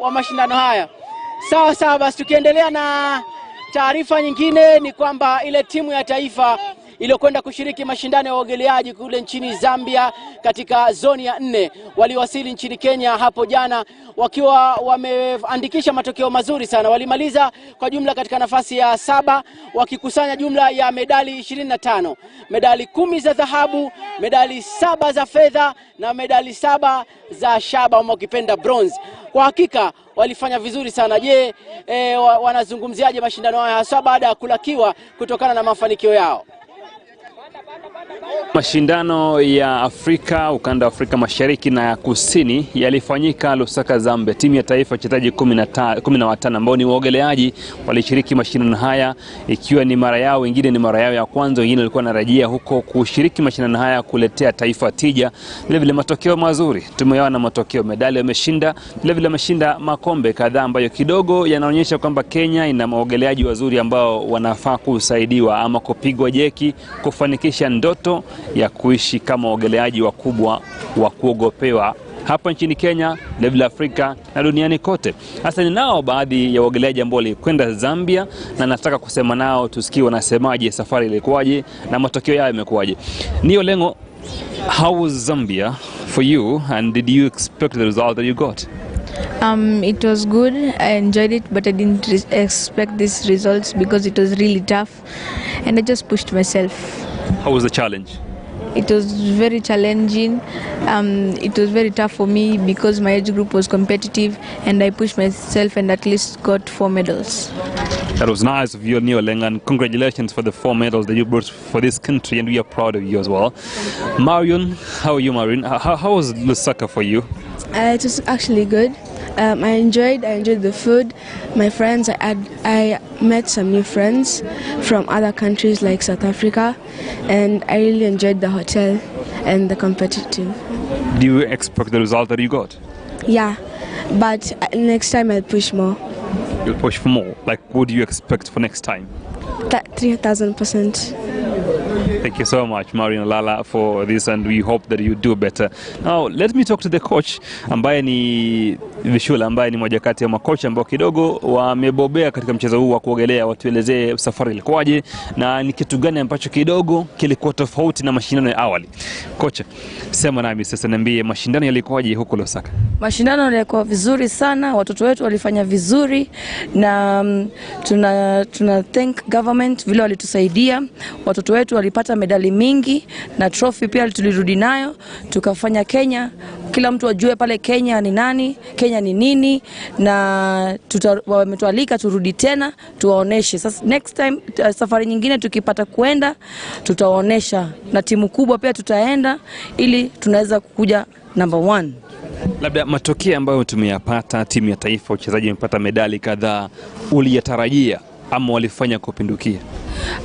wa mashindano haya. Sawa, basi tukiendelea na taarifa nyingine ni kwamba ile timu ya taifa iliyokwenda kushiriki mashindano ya waogeleaji kule nchini Zambia katika zoni ya 4 waliwasili nchini Kenya hapo jana wakiwa wameandikisha matokeo mazuri sana. Walimaliza kwa jumla katika nafasi ya 7 wakikusanya jumla ya medali 25. Medali 10 za dhahabu, medali 7 za fedha na medali 7 za shaba ama ukipenda bronze. Kwa hakika walifanya vizuri sana. Je, wanazungumziaje mashindano haya hasa baada ya kulakiwa kutokana na mafanikio yao? Mashindano ya Afrika, ukanda wa Afrika Mashariki na ya Kusini yalifanyika Lusaka, Zambia. Timu ya taifa wachezaji 15 ambao ni waogeleaji walishiriki mashindano haya ikiwa ni mara yao, wengine ni mara yao ya kwanza, wengine walikuwa wanarejea huko kushiriki mashindano haya kuletea taifa tija. Vile matokeo mazuri. Tumeona matokeo, medali wameshinda, vile wameshinda makombe kadhaa ambayo kidogo yanaonyesha kwamba Kenya ina waogeleaji wazuri ambao wanafaa kusaidiwa ama kupigwa jeki kufanikisha ndoto ya kuishi kama waogeleaji wakubwa wa kuogopewa hapa nchini Kenya, vile Afrika na duniani kote. Hasa ninao baadhi ya waogeleaji ambao walikwenda Zambia na nataka kusema nao tusikie wanasemaje, safari ilikuwaje na matokeo yao yamekuwaje. Nio Lengo, how was Zambia for you and did you expect the result that you got? It was good. I enjoyed it, but I didn't expect these results because it was really tough and I just pushed myself. How was the challenge? It was very challenging. It was very tough for me because my age group was competitive and I pushed myself and at least got 4 medals. That was nice of you, Nio Lengo, and congratulations for the 4 medals that you brought for this country, and we are proud of you as well. Marion, how are you, Marion? How was Lusaka for you? It was actually good. I enjoyed the food, my friends. I met some new friends from other countries like South Africa, and I really enjoyed the hotel and the competitive. Do you expect the result that you got? Yeah, but next time I'll push more. You'll push for more? Like, what do you expect for next time? 3,000%. Thank you so much, Marion Lala, for this, and we hope that you do better. Now, let me talk to the coach, ambaye ni Vishula, ambaye ni moja kati ya makocha ambao kidogo wamebobea katika mchezo huu wa kuogelea. Watuelezee safari ilikuwaje na ni kitu gani ambacho kidogo kilikuwa tofauti na mashindano ya awali. Kocha, sema nami sasa, niambie mashindano yalikuwaje huko Lusaka? Mashindano yalikuwa vizuri sana, watoto wetu walifanya vizuri na tuna thank government vile walitusaidia. Watoto wetu walipata medali mingi na trophy pia tulirudi nayo, tukafanya Kenya, kila mtu ajue pale Kenya ni nani, Kenya ni nini, na wametualika turudi tena tuwaoneshe. Sasa next time, safari nyingine tukipata kuenda tutawaonesha, na timu kubwa pia tutaenda ili tunaweza kukuja number 1. Labda matokeo ambayo tumeyapata, timu ya taifa wachezaji wamepata medali kadhaa, uliyatarajia ama walifanya kupindukia?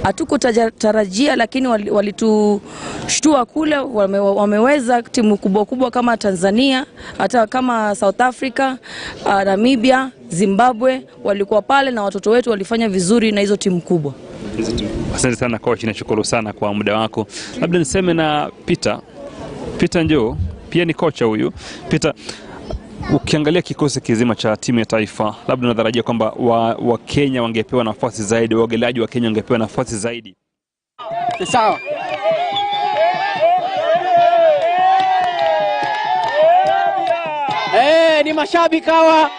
Hatukutarajia, lakini walitushtua kule. Wameweza timu kubwa kama Tanzania, hata kama South Africa, Namibia, Zimbabwe walikuwa pale, na watoto wetu walifanya vizuri na hizo timu kubwa. Asante sana coach, nashukuru sana kwa muda wako. Labda niseme na Peter njoo, pia ni kocha huyu. Peter, ukiangalia kikosi kizima cha timu ya taifa, labda unatarajia kwamba wa Kenya wangepewa nafasi zaidi, waogeleaji wa Kenya wangepewa nafasi zaidi? Sawa. Ni mashabiki hawa